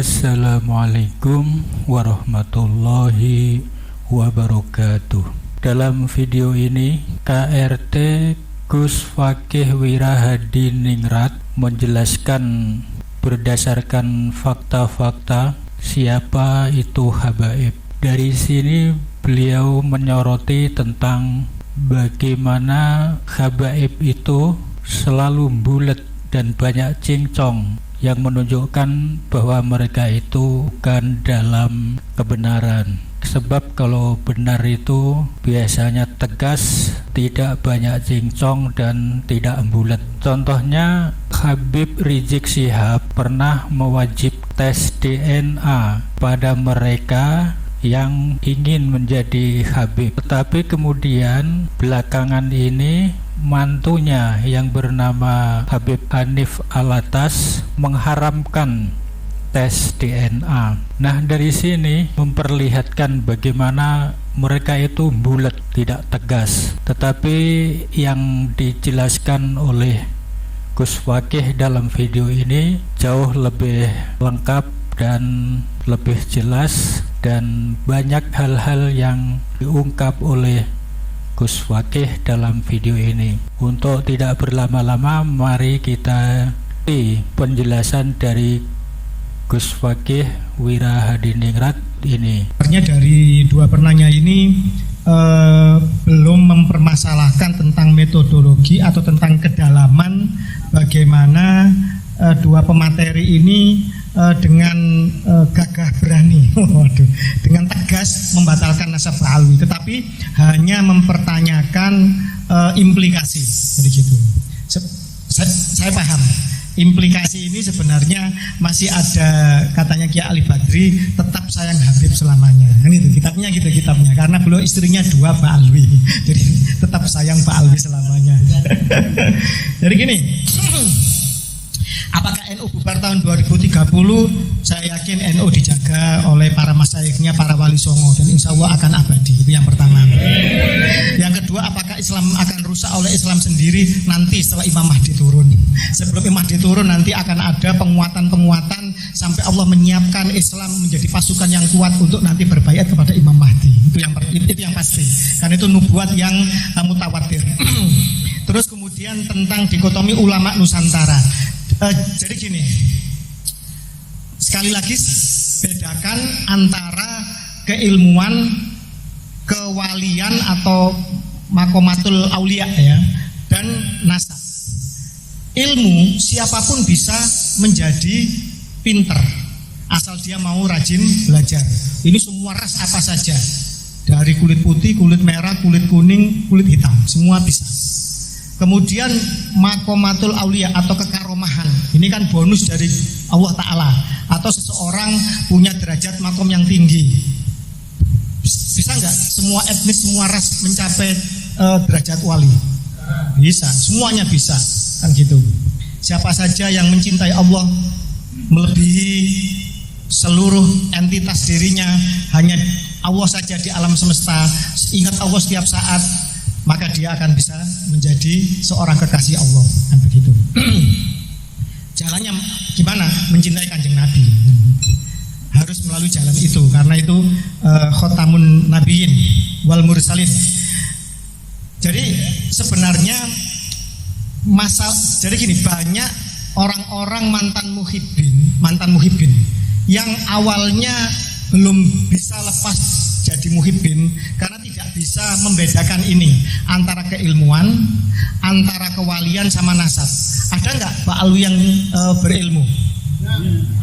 Assalamualaikum warahmatullahi wabarakatuh. Dalam video ini KRT Gus Fakih Wirahadiningrat menjelaskan berdasarkan fakta-fakta siapa itu habaib. Dari sini beliau menyoroti tentang bagaimana habaib itu selalu bulat dan banyak cincong yang menunjukkan bahwa mereka itu bukan dalam kebenaran. Sebab kalau benar itu biasanya tegas, tidak banyak cincong dan tidak bulat. Contohnya Habib Rizik Syihab pernah mewajib tes DNA pada mereka yang ingin menjadi Habib. Tetapi kemudian belakangan ini mantunya yang bernama Habib Hanif Alatas mengharamkan tes DNA. Nah, dari sini memperlihatkan bagaimana mereka itu bulat, tidak tegas. Tetapi yang dijelaskan oleh Gus Fakih dalam video ini jauh lebih lengkap dan lebih jelas, dan banyak hal-hal yang diungkap oleh Gus Fakih dalam video ini. Untuk tidak berlama-lama, mari kita penjelasan dari Gus Fakih Wirahadiningrat ini. Sebenarnya dari dua penanya ini belum mempermasalahkan tentang metodologi atau tentang kedalaman bagaimana dua pemateri ini dengan gagah berani, dengan tegas membatalkan nasab Ba'alwi, tetapi hanya mempertanyakan implikasi. Jadi gitu. Saya paham. Implikasi ini sebenarnya masih ada, katanya Kiai Ali Badri, tetap sayang Habib selamanya. Kan itu kitabnya gitu kitabnya. Karena beliau istrinya dua Ba'alwi, jadi tetap sayang Ba'alwi selamanya. Jadi gini. Apakah NU bubar tahun 2030? Saya yakin NU dijaga oleh para masyayikhnya, para wali songo, dan insya Allah akan abadi. Itu yang pertama. Yang kedua, apakah Islam akan rusak oleh Islam sendiri nanti setelah Imam Mahdi turun? Sebelum Imam Mahdi turun nanti akan ada penguatan-penguatan sampai Allah menyiapkan Islam menjadi pasukan yang kuat untuk nanti berbaiat kepada Imam Mahdi. Itu yang pasti. Karena itu nubuat yang mutawatir. Terus kemudian tentang dikotomi ulama Nusantara. Jadi gini, sekali lagi bedakan antara keilmuan, kewalian atau makomatul aulia ya, dan nasab. Ilmu siapapun bisa menjadi pinter asal dia mau rajin belajar. Ini semua ras apa saja, dari kulit putih, kulit merah, kulit kuning, kulit hitam, semua bisa. Kemudian makomatul aulia atau kekaromahan, ini kan bonus dari Allah Ta'ala, atau seseorang punya derajat makom yang tinggi. Bisa nggak semua etnis, semua ras mencapai derajat wali? Bisa, semuanya bisa, kan gitu. Siapa saja yang mencintai Allah melebihi seluruh entitas dirinya, hanya Allah saja di alam semesta, ingat Allah setiap saat, maka dia akan bisa menjadi seorang kekasih Allah, kan begitu. Jalannya gimana? Mencintai Kanjeng Nabi. Harus melalui jalan itu, karena itu khotamun nabiyyin wal mursalin. Jadi sebenarnya jadi gini, banyak orang-orang mantan muhibbin yang awalnya belum bisa lepas jadi muhibbin karena tidak bisa membedakan ini antara keilmuan, antara kewalian sama nasab. Ada nggak Ba'alwi yang berilmu?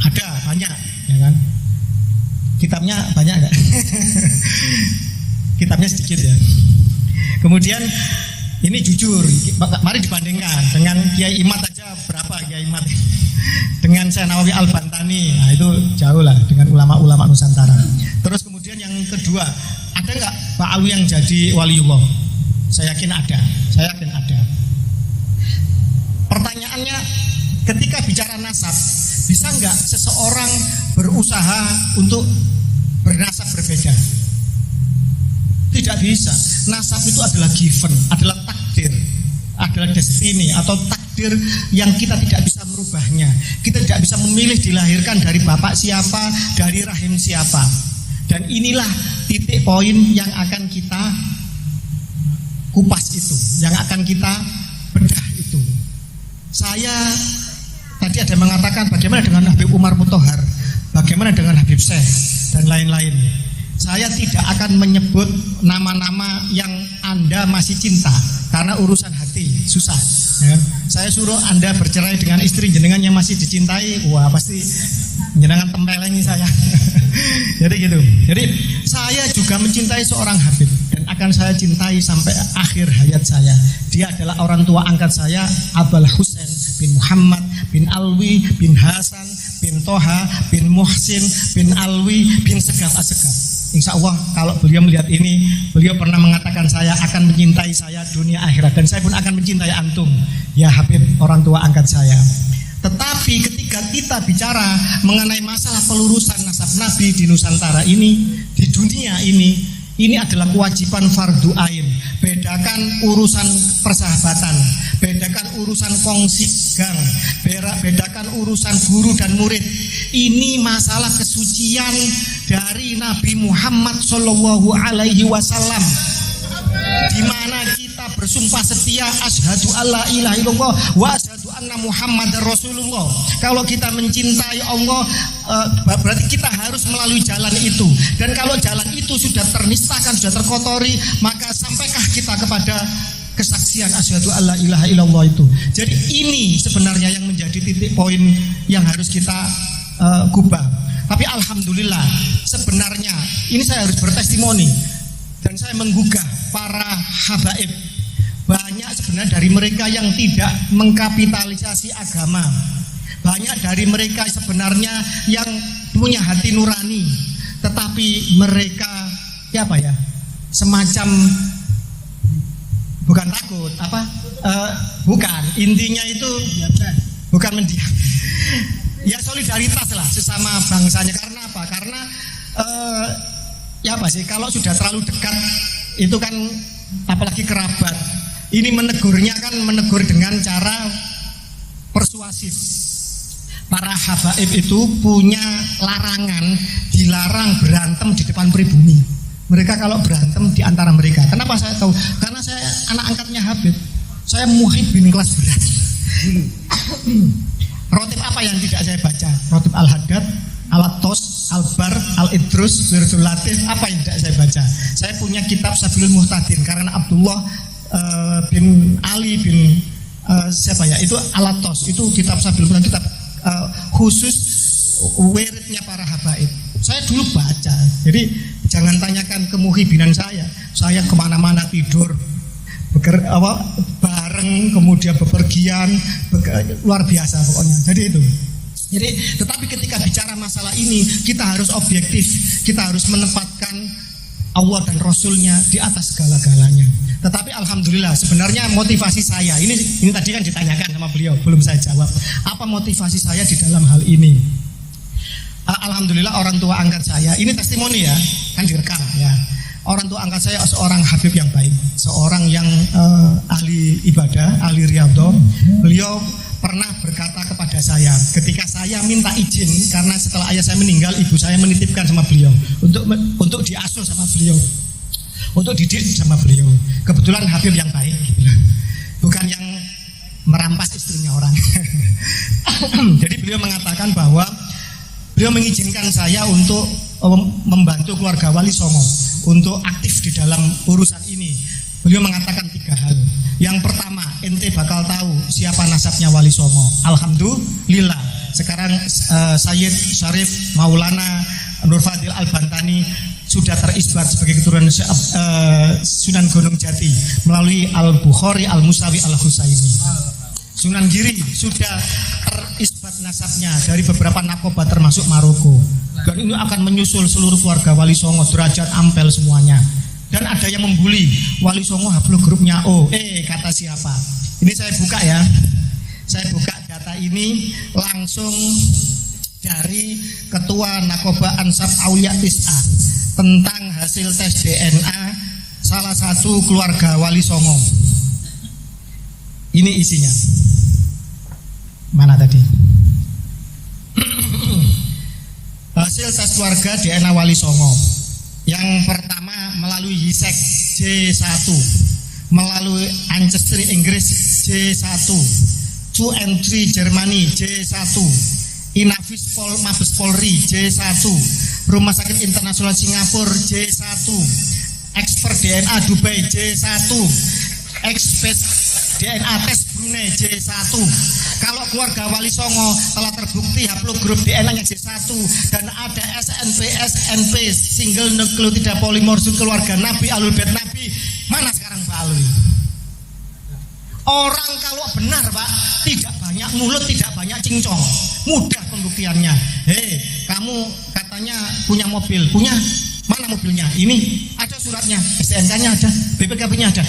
Ada, banyak, ya kan? Kitabnya banyak nggak? Kitabnya sedikit ya. Kemudian ini jujur, mari dibandingkan dengan Kiai Imad aja, berapa Kiai Imad dengan Syekh Nawawi Al-Bantani, nah itu jauh lah dengan ulama-ulama Nusantara. Terus kemudian yang kedua, ada nggak Ba'alwi yang jadi waliullah? Saya yakin ada. Pertanyaannya, ketika bicara nasab, bisa nggak seseorang berusaha untuk bernasab berbeda? Tidak bisa. Nasab itu adalah given, adalah takdir, adalah destiny atau takdir yang kita tidak bisa merubah. merubahnya. Kita tidak bisa memilih dilahirkan dari bapak siapa, dari rahim siapa. Dan inilah titik poin yang akan kita kupas itu, yang akan kita bedah itu. Saya tadi ada mengatakan bagaimana dengan Habib Umar Mutahar, bagaimana dengan Habib Syekh dan lain-lain. Saya tidak akan menyebut nama-nama yang Anda masih cinta karena urusan hati susah. Ya. Saya suruh Anda bercerai dengan istri jenengan yang masih dicintai, wah pasti jenengan tempelengi saya. Jadi gitu. Jadi saya juga mencintai seorang Habib dan akan saya cintai sampai akhir hayat saya. Dia adalah orang tua angkat saya, Abul Husain bin Muhammad bin Alwi bin Hasan bin Toha bin Muhsin bin Alwi bin Segaf Asegaf. Insya Allah kalau beliau melihat ini, beliau pernah mengatakan saya akan mencintai saya dunia akhirat, dan saya pun akan mencintai antum ya Habib, orang tua angkat saya. Tetapi ketika kita bicara mengenai masalah pelurusan nasab Nabi di Nusantara ini, di dunia ini adalah kewajiban fardu ain. Bedakan urusan persahabatan, bedakan urusan kongsi gang, bedakan urusan guru dan murid. Ini masalah kesucian dari Nabi Muhammad Shallallahu Alaihi Wasallam, di mana kita bersumpah setia asyhadu alla ilaha illallah wa asyhadu anna Muhammadar Rasulullah. Kalau kita mencintai Allah, berarti kita harus melalui jalan itu. Dan kalau jalan itu sudah ternistakan, sudah terkotori, maka sampaikah kita kepada kesaksian asyhadu alla ilaha illallah itu. Jadi ini sebenarnya yang menjadi titik poin yang harus kita gubah. Tapi alhamdulillah sebenarnya ini saya harus bertestimoni dan saya menggugah para habaib. Banyak sebenarnya dari mereka yang tidak mengkapitalisasi agama. Banyak dari mereka sebenarnya yang punya hati nurani, tetapi mereka semacam bukan takut bukan, intinya itu bukan mendiam. Ya solidaritas lah sesama bangsanya. Karena apa? Karena kalau sudah terlalu dekat itu kan, apalagi kerabat, ini menegurnya kan menegur dengan cara persuasif. Para habaib itu punya larangan, dilarang berantem di depan pribumi. Mereka kalau berantem di antara mereka. Kenapa saya tahu? Karena saya anak angkatnya Habib. Saya muhibbin kelas berat. Rotib apa yang tidak saya baca? Rotib Al-Haddad, Al-Tos, Al-Bar, Al-Idrus, Wirtul Latif, apa yang tidak saya baca? Saya punya kitab Sabilul Muhtadin karena Abdullah bin Ali bin itu Al-Tos, itu kitab Sabilul Muhtadin, kitab khusus wiridnya para habaib. Saya dulu baca. Jadi jangan tanyakan kemuhibinan saya. Saya kemana-mana tidur, bareng, kemudian bepergian, luar biasa pokoknya. Jadi itu. Tetapi ketika bicara masalah ini, kita harus objektif, kita harus menempatkan Allah dan Rasulnya di atas segala-galanya. Tetapi alhamdulillah sebenarnya motivasi saya ini tadi kan ditanyakan sama beliau, belum saya jawab. Apa motivasi saya di dalam hal ini? Alhamdulillah orang tua angkat saya, ini testimoni ya, kan direkam ya. Orang tua angkat saya seorang Habib yang baik, seorang yang ahli ibadah, ahli riyadhah. Beliau pernah berkata kepada saya ketika saya minta izin, karena setelah ayah saya meninggal, ibu saya menitipkan sama beliau untuk diasuh sama beliau, untuk didik sama beliau. Kebetulan Habib yang baik, bukan yang merampas istrinya orang. Jadi beliau mengatakan bahwa beliau mengizinkan saya untuk membantu keluarga Wali Songo untuk aktif di dalam urusan ini. Beliau mengatakan 3 hal. Yang pertama, ente bakal tahu siapa nasabnya Wali Songo. Alhamdulillah. Sekarang Sayyid Syarif Maulana Nur Fadil Al-Bantani sudah terisbat sebagai keturunan Sunan Gunung Jati melalui Al-Bukhari, Al-Musawi, Al-Husaini. Sunan Giri sudah terisbat nasabnya dari beberapa nakoba termasuk Maroko. Dan ini akan menyusul seluruh keluarga Wali Songo, derajat ampel semuanya. Dan ada yang membuli Wali Songo hablum grupnya O. Kata siapa? Ini saya buka ya. Saya buka data ini langsung dari Ketua Nakoba Ansab Aulia Tis'a tentang hasil tes DNA salah satu keluarga Wali Songo. Ini isinya. Mana tadi? hasil tes keluarga DNA Wali Songo. Yang pertama melalui HISEC J1, melalui Ancestry Inggris J1, 2 and 3 Jermani J1, Inavis Mabes Polri J1, Rumah Sakit Internasional Singapura J1, Expert DNA Dubai J1, Expert DNA tes Brunei J1. Kalau keluarga Wali Songo telah terbukti haplogrup DNA-nya J1 dan ada SNP single nukleotida polimorfis keluarga Nabi Ahlul Bait Nabi, mana sekarang Pak Alwi? Orang kalau benar Pak, tidak banyak mulut, tidak banyak cincong, mudah pembuktiannya. Hei, kamu katanya punya mobil, punya? Mana mobilnya? Ini ada suratnya, STNK-nya ada, BPKB-nya ada.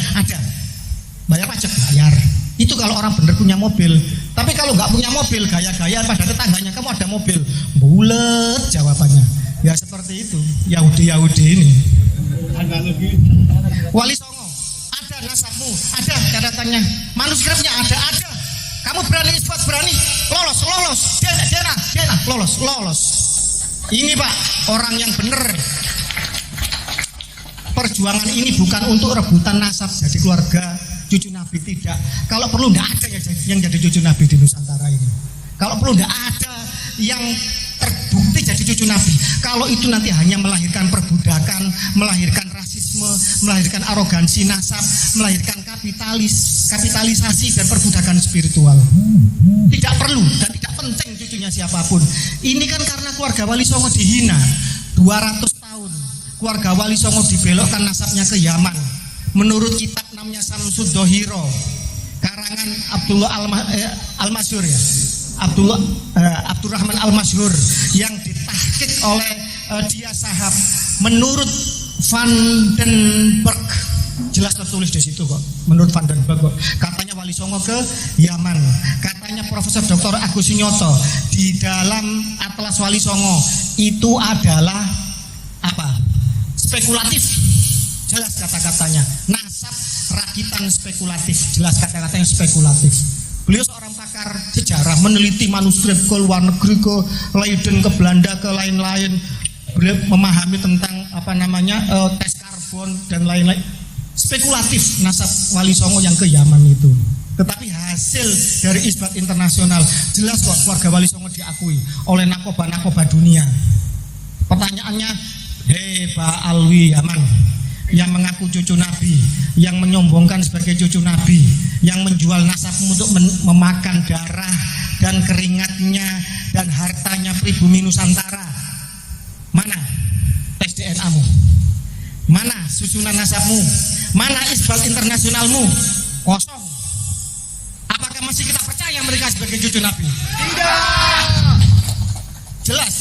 Bayar pajak, bayar. Itu kalau orang benar punya mobil. Tapi kalau nggak punya mobil, gaya-gaya pada tetangganya, kamu ada mobil, bulet jawabannya. Ya seperti itu, Yahudi ini. Wali Songo, ada nasabmu, ada catatannya, manuskripnya ada. Kamu berani isbat, berani, lolos, DNA, lolos. Ini Pak, orang yang benar. Perjuangan ini bukan untuk rebutan nasab jadi keluarga cucu Nabi, tidak. Kalau perlu tidak ada yang jadi cucu Nabi di Nusantara ini. Kalau perlu tidak ada yang terbukti jadi cucu Nabi. Kalau itu nanti hanya melahirkan perbudakan, melahirkan rasisme, melahirkan arogansi nasab, melahirkan kapitalisasi dan perbudakan spiritual. Tidak perlu dan tidak penting cucunya siapapun. Ini kan karena keluarga Wali Songo dihina 200 tahun. Keluarga Wali Songo dibelokkan nasabnya ke Yaman. Menurut kitab namanya Samsud Dohiro, karangan Abdullah Al-Masyhur ya, Abdurrahman Al-Masyhur, yang ditahqiq oleh dia sahab. Menurut Van den Berg, jelas tertulis di situ kok. Menurut Van den Berg kok, katanya Wali Songo ke Yaman. Katanya Profesor Dr. Agus Sunyoto di dalam Atlas Wali Songo itu adalah apa? Spekulatif. Jelas kata-katanya, nasab rakitan spekulatif, jelas kata-katanya spekulatif. Beliau seorang pakar sejarah, meneliti manuskrip ke luar negeri, ke Leiden, ke Belanda, ke lain-lain. Beliau memahami tentang tes karbon dan lain-lain. Spekulatif nasab Wali Songo yang ke Yaman itu. Tetapi hasil dari isbat internasional jelas kok keluarga Wali Songo diakui oleh nakoba-nakoba dunia. Pertanyaannya, hei Pak Alwi Yaman, yang mengaku cucu Nabi, yang menyombongkan sebagai cucu Nabi, yang menjual nasabmu untuk memakan darah dan keringatnya dan hartanya pribumi Nusantara. Mana tes DNA-mu? Mana susunan nasabmu? Mana isbat internasionalmu? Kosong. Apakah masih kita percaya mereka sebagai cucu Nabi? Tidak. Jelas,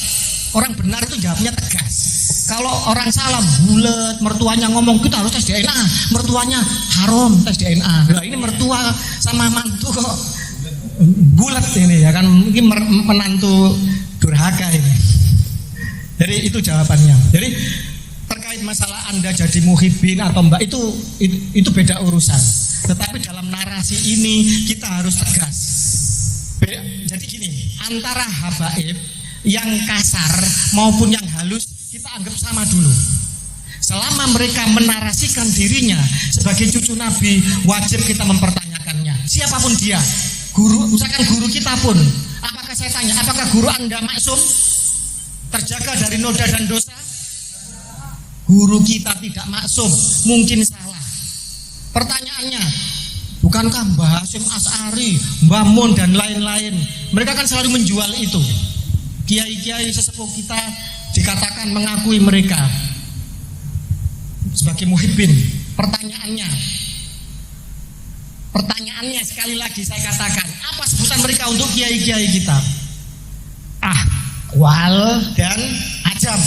orang benar itu jawabnya tegas. Kalau orang salah bulet, mertuanya ngomong kita harus tes DNA, mertuanya haram tes DNA. Nah, ini mertua sama mantu kok bulet ini ya kan, mungkin menantu durhaka ini. Jadi itu jawabannya. Jadi terkait masalah Anda jadi muhibbin atau mbak itu beda urusan. Tetapi dalam narasi ini kita harus tegas. Jadi gini, antara habaib yang kasar maupun yang halus kita anggap sama dulu. Selama mereka menarasikan dirinya sebagai cucu Nabi, wajib kita mempertanyakannya. Siapapun dia, guru, misalkan guru kita pun, apakah saya tanya, apakah guru Anda maksum, terjaga dari noda dan dosa? Guru kita tidak maksum, mungkin salah. Pertanyaannya, bukankah Mbah Hasyim As'ari, Mbah Mun dan lain-lain, mereka kan selalu menjual itu. Kiai-kiai sesepuh kita dikatakan mengakui mereka sebagai muhibbin. Pertanyaannya sekali lagi saya katakan, apa sebutan mereka untuk kiai-kiai kita? Ahwal dan ajam.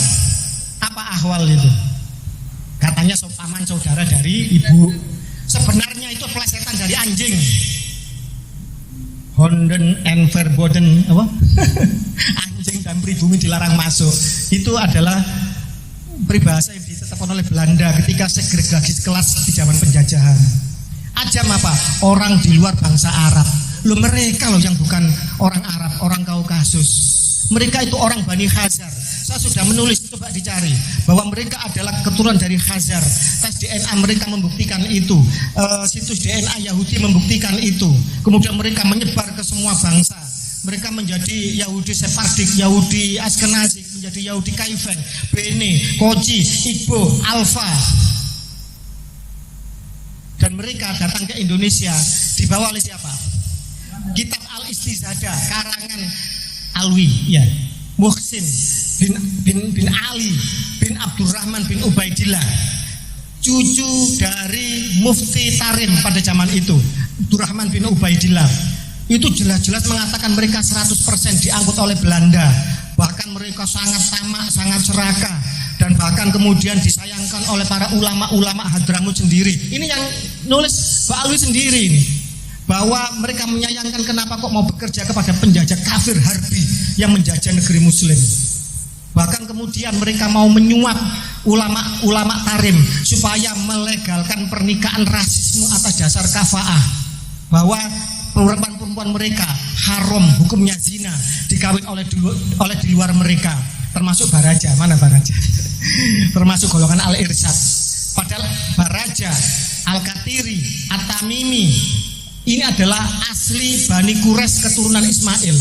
Apa ahwal itu? Katanya paman saudara dari ibu. Sebenarnya itu plesetan dari anjing. Honden and verboden apa? Anjing dan pribumi dilarang masuk. Itu adalah peribahasa yang ditetapkan oleh Belanda ketika segregasi kelas di zaman penjajahan. Ajam apa? Orang di luar bangsa Arab. Loh, mereka loh yang bukan orang Arab, orang Kaukasus. Mereka itu orang Bani Khazar. Saya sudah menulis, coba dicari, bahwa mereka adalah keturunan dari Khazar. Tes DNA mereka membuktikan itu. Situs DNA Yahudi membuktikan itu. Kemudian mereka menyebar ke semua bangsa. Mereka menjadi Yahudi Sephardic, Yahudi Askenazik, menjadi Yahudi Kaifen, Bene, Koji, Igbo, Alfa. Dan mereka datang ke Indonesia dibawa oleh siapa? Kitab Al-Istizadah, karangan Alwi, ya, Muhsin bin Ali bin Abdurrahman bin Ubaidillah, cucu dari Mufti Tarim pada zaman itu, Abdurrahman bin Ubaidillah. Itu jelas-jelas mengatakan mereka 100% diangkut oleh Belanda. Bahkan mereka sangat tamak, sangat serakah, dan bahkan kemudian disayangkan oleh para ulama-ulama Hadramut sendiri. Ini yang nulis Pak Alwi sendiri ini, bahwa mereka menyayangkan kenapa kok mau bekerja kepada penjajah kafir Harbi yang menjajah negeri Muslim. Bahkan kemudian mereka mau menyuap ulama-ulama Tarim supaya melegalkan pernikahan rasisme atas dasar kafaah, bahwa perempuan-perempuan mereka haram, hukumnya zina, dikawin oleh di luar mereka, termasuk Baraja. Mana Baraja? Termasuk golongan Al-Irsyad. Padahal Baraja, Al-Katiri, At-Tamimi ini adalah asli Bani Quraisy keturunan Ismail.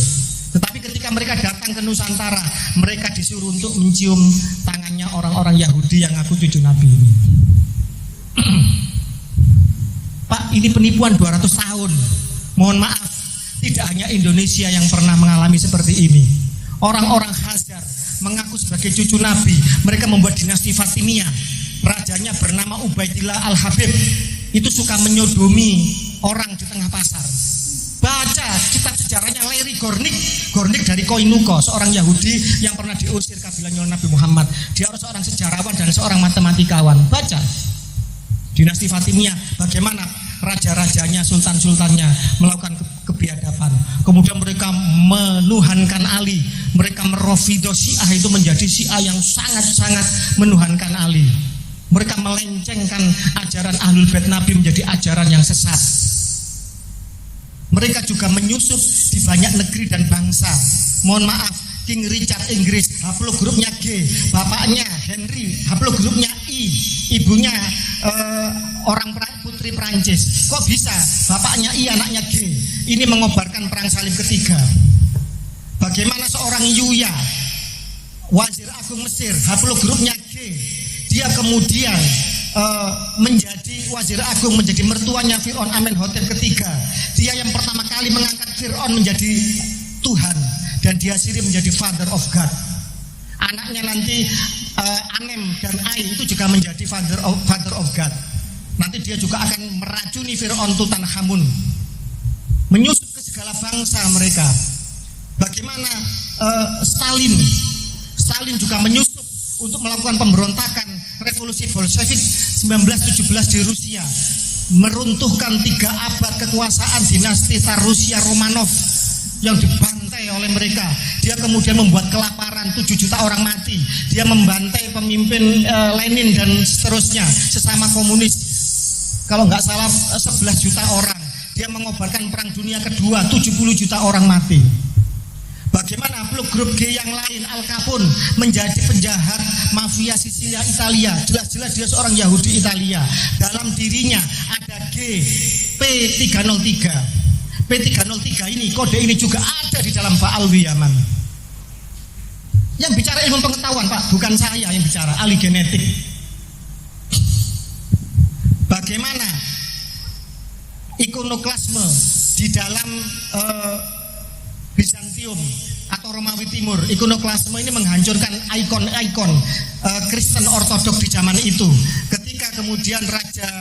Tetapi ketika mereka datang ke Nusantara, mereka disuruh untuk mencium tangannya orang-orang Yahudi yang ngaku cucu Nabi ini. Pak, ini penipuan 200 tahun. Mohon maaf, tidak hanya Indonesia yang pernah mengalami seperti ini. Orang-orang Khazar mengaku sebagai cucu Nabi. Mereka membuat dinasti Fatimiyah. Rajanya bernama Ubaidillah Al-Habib. Itu suka menyodomi orang di tengah pasar. Baca kitab sejarahnya Larry Gornick dari Koinuko, seorang Yahudi yang pernah diusir kabilahnya Nabi Muhammad. Dia seorang sejarawan dan seorang matematikawan. Baca dinasti Fatimiyah, bagaimana raja-rajanya, sultan-sultannya melakukan kebiadaban. Kemudian mereka menuhankan Ali. Mereka merofido Syiah, itu menjadi Syiah yang sangat-sangat menuhankan Ali. Mereka melencengkan ajaran Ahlul Bait Nabi menjadi ajaran yang sesat. Mereka juga menyusup di banyak negeri dan bangsa. Mohon maaf, King Richard Inggris, haplogrupnya G, bapaknya Henry, haplogrupnya I, ibunya orang putri Prancis. Kok bisa bapaknya I, anaknya G? Ini mengobarkan perang salib ketiga. Bagaimana seorang Yuya, wazir agung Mesir, haplogrupnya G, dia kemudian menjadi wazir agung, menjadi mertuanya Fir'aun Amenhotep ketiga. Dia yang pertama kali mengangkat Fir'aun menjadi Tuhan, dan dia sendiri menjadi Father of God. Anaknya nanti Anem dan Ai itu juga menjadi Father of God. Nanti dia juga akan meracuni Fir'aun Tutankhamun, menyusup ke segala bangsa mereka. Bagaimana Stalin juga menyusup untuk melakukan pemberontakan revolusi Bolshevik 1917 di Rusia, meruntuhkan 3 abad kekuasaan dinasti Tsar Rusia Romanov yang dibantai oleh mereka. Dia kemudian membuat kelaparan, 7 juta orang mati. Dia membantai pemimpin Lenin dan seterusnya, sesama komunis. Kalau nggak salah 11 juta orang. Dia mengobarkan perang dunia kedua, 70 juta orang mati. Bagaimana grup G yang lain, Al Capone, menjadi penjahat mafia Sisilia Italia. Jelas-jelas dia seorang Yahudi Italia. Dalam dirinya ada G, P303. P303 ini, kode ini juga ada di dalam Pak Alwi Yaman. Yang bicara ilmu pengetahuan, Pak, bukan saya yang bicara, ahli genetik. Bagaimana ikonoklasme di dalam Bizantium atau Romawi Timur. Ikonoklasme ini menghancurkan ikon-ikon Kristen Ortodok di zaman itu. Ketika kemudian Raja,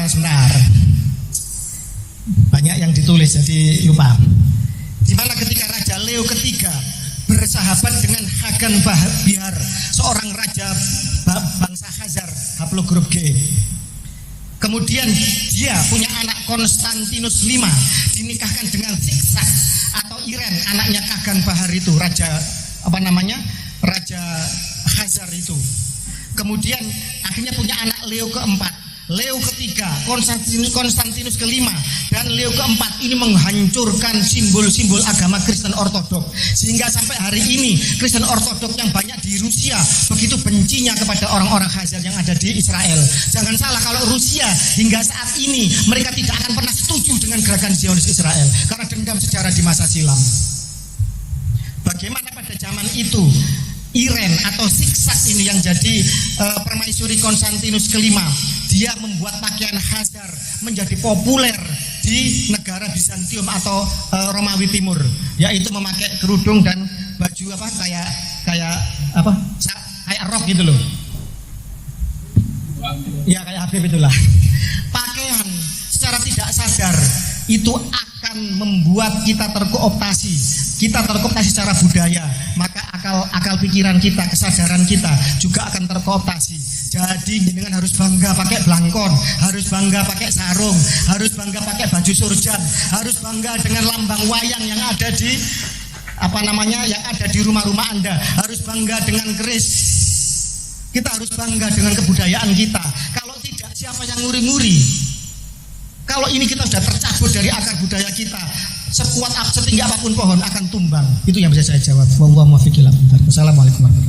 sebentar, banyak yang ditulis jadi lupa. Di mana ketika Raja Leo ketiga bersahabat dengan Hagan Bihar, seorang raja bangsa Khazar, haplogrup G. Kemudian dia punya anak Konstantinus V, dinikahkan dengan Zikzak atau Iren, anaknya Kagan Bahar itu, raja Raja Khazar itu. Kemudian akhirnya punya anak Leo keempat. Leo ketiga, Konstantinus kelima, dan Leo keempat ini menghancurkan simbol-simbol agama Kristen Ortodok, sehingga sampai hari ini Kristen Ortodok yang banyak di Rusia begitu bencinya kepada orang-orang Khazar yang ada di Israel. Jangan salah kalau Rusia hingga saat ini mereka tidak akan pernah setuju dengan gerakan Zionis Israel karena dendam sejarah di masa silam. Bagaimana pada zaman itu Iren atau Siksak ini yang jadi permaisuri Konstantinus kelima, dia membuat pakaian Khazar menjadi populer di negara Bizantium atau Romawi Timur, yaitu memakai kerudung dan baju kayak rok gitu loh. Ya kayak Habib itulah. Pakaian secara tidak sadar itu akan membuat kita terkooptasi. Kita terkooptasi secara budaya, maka akal pikiran kita, kesadaran kita juga akan terkooptasi. Jadi jenengan harus bangga pakai blangkon, harus bangga pakai sarung, harus bangga pakai baju surjan, harus bangga dengan lambang wayang yang ada di yang ada di rumah-rumah Anda, harus bangga dengan keris. Kita harus bangga dengan kebudayaan kita. Kalau tidak, siapa yang nguri-nguri? Kalau ini kita sudah tercabut dari akar budaya kita, setinggi apapun pohon akan tumbang. Itu yang bisa saya jawab. Wallahu muwaffiq ila aqwamit thoriq. Wassalamualaikum warahmatullahi wabarakatuh.